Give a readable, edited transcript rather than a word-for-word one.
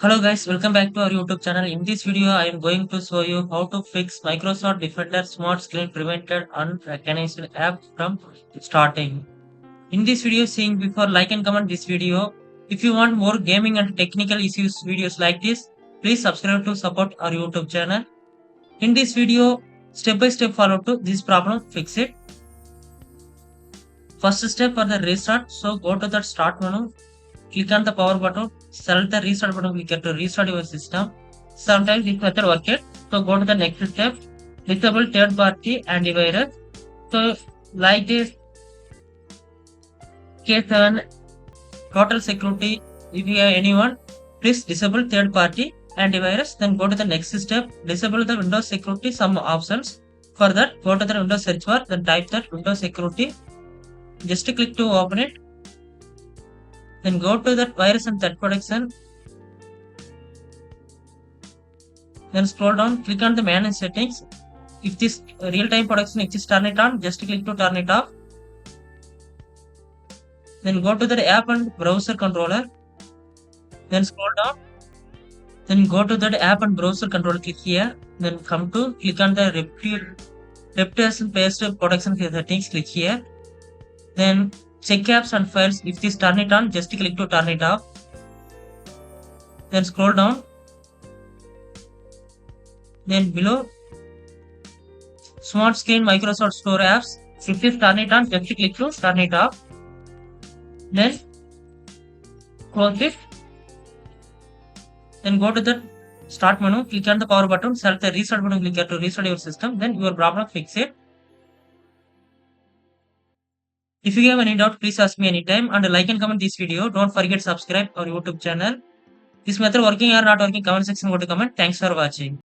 Hello guys, welcome back to our YouTube channel. In this video, I am going to show you how to fix Microsoft Defender Smart Screen Prevented Unrecognized app from starting. In this video, seeing before, like and comment this video. If you want more gaming and technical issues videos like this, please subscribe to support our YouTube channel. In this video, step by step follow to this problem, fix it. First step for the restart. So go to the start menu. Click on the power button, select the restart button, click here to restart your system. Sometimes this method works. So go to the next step, disable third party antivirus. So like this, K7 total security, if you have anyone, please disable third party antivirus. Then go to the next step, disable the Windows security, some options. For that, go to the Windows search bar, then type that Windows security. Just click to open it. Then go to that virus and threat protection. Then scroll down, click on the manage settings. If this real-time protection exists, turn it on. Just click to turn it off. Then go to the app and browser controller. Then scroll down. Then go to that app and browser controller. Click here. Then come to click on the reputation based protection settings. Click here. Then check apps and files. If this turn it on, just click to turn it off. Then scroll down. Then below SmartScreen Microsoft Store apps. If this turn it on, just click to turn it off. Then close it. Then go to the start menu. Click on the power button. Select the restart button. Click here to restart your system. Then your problem fix it. If you have any doubt, please ask me anytime and like and comment this video. Don't forget to subscribe our YouTube channel. This method working or not working, comment section go to comment. Thanks for watching.